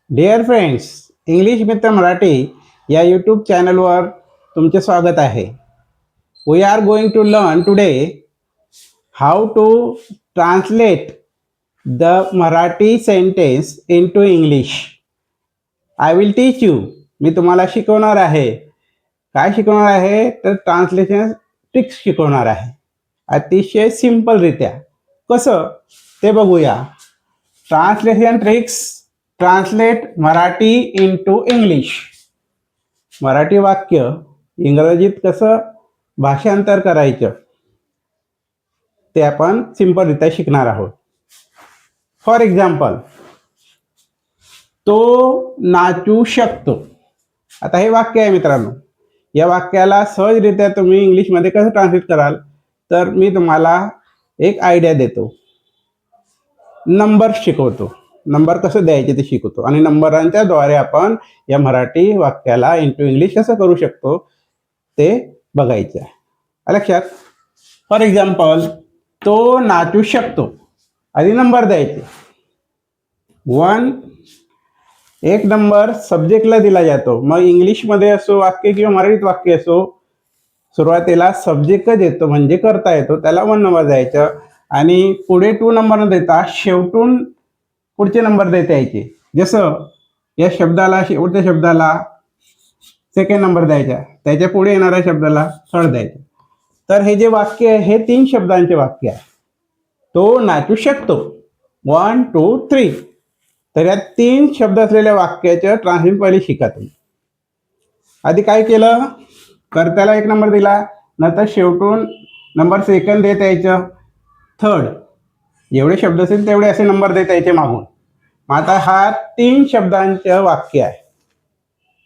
Dear friends, English मित्र मराठी या YouTube चॅनलवर तुमचे स्वागत आहे. We are going to learn today how to translate the Marathi sentence into English. I will teach you. मी तुम्हाला शिकवणार आहे. काय शिकवणार आहे तर ट्रान्सलेशन ट्रिक्स शिकवणार आहे, अतिशय सिंपलरित्या. कसं ते बघूया. Translation tricks. Translate Marathi into English. Marathi वाक्य इंग्रजीत कसं भाषांतर करायचं ते आपण सिंपलरित्या शिकणार आहोत. फॉर एक्झाम्पल, तो नाचू शकतो. आता हे वाक्य आहे मित्रांनो. या वाक्याला सहजरित्या तुम्ही इंग्लिशमध्ये कसं ट्रान्सलेट कराल तर मी तुम्हाला एक आयडिया देतो. नंबर शिकवतो. नंबर कसं द्यायचे ते शिकवतो आणि नंबरांच्या द्वारे आपण या मराठी वाक्याला इंटू इंग्लिश कसं करू शकतो ते बघायचं आहे. लक्षात. फॉर एक्झाम्पल, तो नाचू शकतो. आधी नंबर द्यायचे. 1. एक नंबर सब्जेक्टला दिला जातो. मग इंग्लिशमध्ये असो वाक्य किंवा मराठीत वाक्य असो, सुरुवातीला सब्जेक्टच येतो म्हणजे करता येतो, त्याला 1 नंबर द्यायचं आणि पुढे 2 नंबर न देता शेवटून पुढचे नंबर देता यायचे. जसं या शब्दाला, शेवटच्या शब्दाला सेकंड नंबर द्यायचा, त्याच्या पुढे येणाऱ्या शब्दाला थर्ड द्यायचा. तर हे जे वाक्य आहे हे 3 शब्दांचे वाक्य आहे. तो नाचू शकतो. 1, 2, 3. तर या 3 शब्द असलेल्या वाक्याचं ट्रान्सलेशन पहिले शिका तुम्ही. आधी काय केलं, कर्त्याला 1 नंबर दिला, नंतर शेवटून नंबर सेकंड देत यायचं, थर्ड जेवढे शब्द असेल तेवढे असे नंबर देता यायचे मागून. आता हा 3 शब्दांचं वाक्य आहे.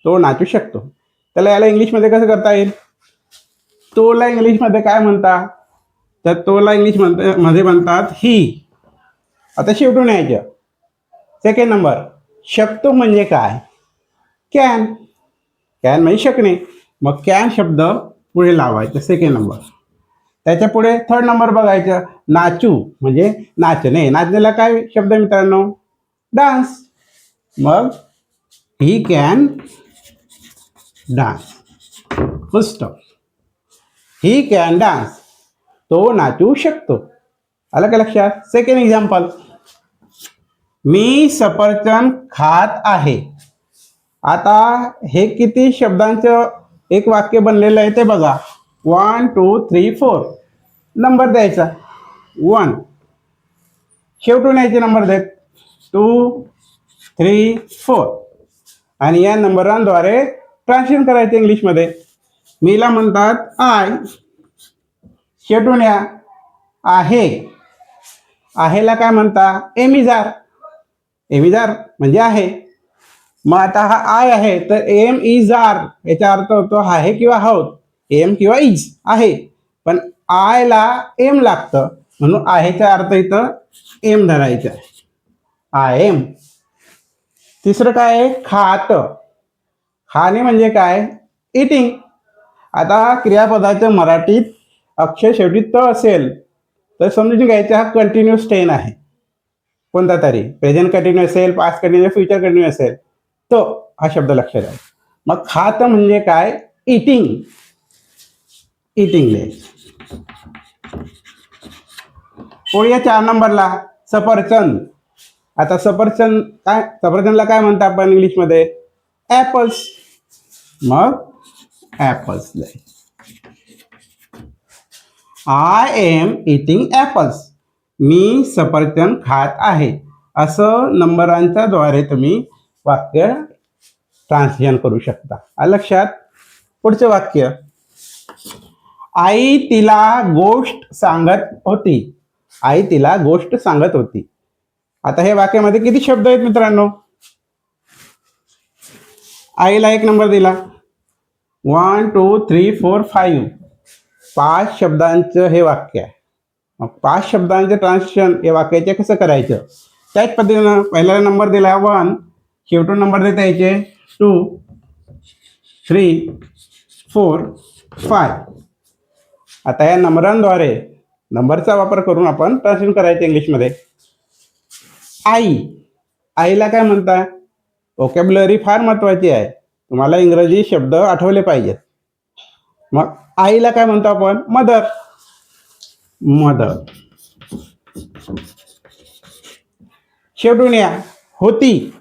तो नाचू शकतो. त्याला याला इंग्लिशमध्ये कसं करता येईल. तोला इंग्लिशमध्ये काय म्हणता तर तोला इंग्लिश मध्ये म्हणतात ही. आता शेवटून यायचं सेकंड नंबर. शकतो म्हणजे काय, कॅन. कॅन म्हणजे शकणे. मग कॅन शब्द पुढे लावायचं सेकंड नंबर. त्याच्या पुढे थर्ड नंबर बघायचं. नाचू म्हणजे नाचणे. नाचण्याला काय शब्द मित्रांनो, डान्स. मग he can dance. Full stop. He can dance. तो नाचू शकतो. आलं का लक्षात. सेकंड एक्झाम्पल, मी सफरचंद खात आहे. आता हे किती शब्दांचं एक वाक्य बनलेलं आहे ते बघा. 1, 2, 3, 4. नंबर द्यायचा 1. शेवटून यायचे नंबर देत 2, 3, 4 आणि या नंबरांद्वारे ट्रान्सलेशन करायचे इंग्लिशमध्ये. मीला म्हणतात आय. शेवटून या आहे. आहेला काय म्हणता, am is are. Am is are म्हणजे आहे. मग आता हा आय आहे तर एम इज आर याचा अर्थ होतो आहे किंवा आहोत. एम किंवा इज आहे. पण आयला एम लागतं म्हणून आहेचा अर्थ इथं एम धरायचं आहे. I am. तिसरं काय आहे, खात. खाणे म्हणजे काय, इटिंग. आता क्रियापदाचं मराठीत अक्षर शेवटी त असेल तर समजून घ्यायचं हा कंटिन्युअस टेन आहे. कोणता तरी प्रेझेंट कंटिन्यू असेल, पास्ट कंटिन्यू, फ्युचर कंटिन्यू असेल तो हा शब्द लक्षात आहे. मग खात म्हणजे काय, इटिंग. इटिंग. पुढे 4 नंबरला सफरचंद. आता सफरचंद काय, सफरचंदला काय म्हणतात आपण इंग्लिशमध्ये, ॲपल्स. मग apples. I am eating apples. मी सफरचंद खात आहे. असं नंबरांच्या द्वारे तुम्ही वाक्य ट्रान्सलेशन करू शकता. लक्षात. पुढचं वाक्य, आई तिला गोष्ट सांगत होती. आई तिला गोष्ट सांगत होती. आता हे वाक्यामध्ये किती शब्द आहेत मित्रांनो. आईला 1 नंबर दिला. 1, 2, 3, 4, 5. 5 शब्दांचं हे वाक्य आहे. मग 5 शब्दांचं ट्रान्सलेशन या वाक्याचे कसं करायचं त्याच पद्धतीनं पहिल्याला नंबर दिला 1, शेवटून नंबर देता यायचे 2, 3, 4, 5. आता या नंबरांद्वारे नंबरचा वापर करून आपण ट्रान्सलेशन करायचं इंग्लिशमध्ये. आई. आईला काय म्हणतात, व्होकॅब्युलरी फार महत्वाची आहे. तुम्हाला इंग्रजी शब्द आठवले पाहिजेत. मग आईला काय म्हणतो आपण? मदर. मदर. शेवटून या होती.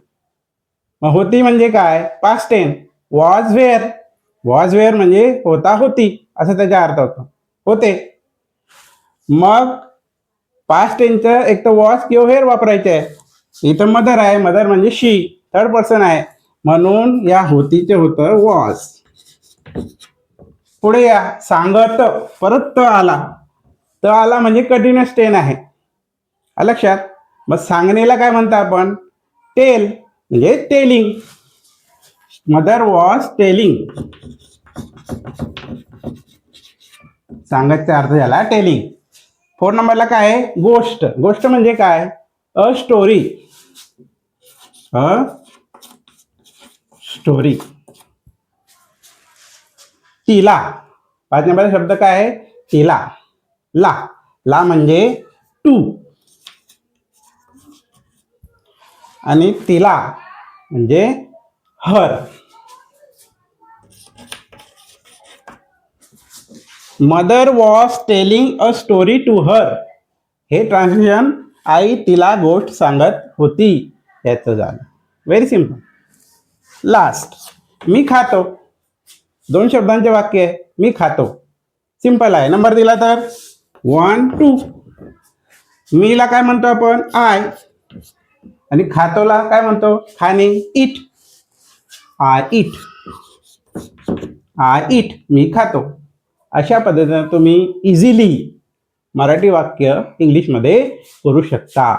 मग होती म्हणजे काय? Past tense. Was were. Was were म्हणजे होता होती असं त्याचा अर्थ होतो. होते. मग पास्ट टेन्सचं एक तर वॉज किंवा वेअर वापरायचे आहे. इथं मदर आहे. मदर म्हणजे शी, थर्ड पर्सन आहे, म्हणून या होतीचे होतं वॉज. पुढे या सांगत. परत त आला. त आला म्हणजे कंटिन्युअस टेन आहे. लक्षात. मग सांगणेला काय म्हणतो आपण? टेल म्हणजे टेलिंग. Mother was telling. सांगतचा अर्थ झाला टेलिंग. 4 नंबरला काय आहे? गोष्ट. गोष्ट म्हणजे काय? A story. A story. तिला. 5 नंबरचा शब्द काय आहे? तिला. ला. ला म्हणजे टू. आणि तिला म्हणजे her. Mother was telling a story to her. हे ट्रान्सलेशन आई तिला गोष्ट सांगत होती याचं झालं. Very simple. लास्ट. मी खातो. 2 शब्दांचे वाक्य आहे. मी खातो. सिंपल आहे. नंबर दिला तर 1 2. मीला काय म्हणतो आपण? आय. आणि खातोला काय म्हणतो? खाणे. Eat. I eat. I eat. मी खातो. अशा पद्धतीने तुम्ही इझिली मराठी वाक्य इंग्लिशमध्ये करू शकता.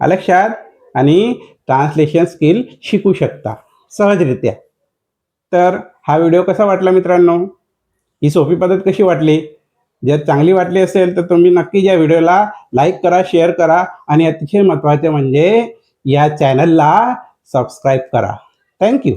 लक्षात. आणि ट्रान्सलेशन स्किल शिकू शकता सहजरित्या. तर हा व्हिडिओ कसा वाटला मित्रांनो? ही सोपी पद्धत कशी वाटली? जर चांगली वाटली असेल तर तुम्ही नक्की या व्हिडिओला लाईक करा, शेअर करा आणि अतिशय महत्त्वाचे म्हणजे या चॅनलला सबस्क्राईब करा. थँक्यू.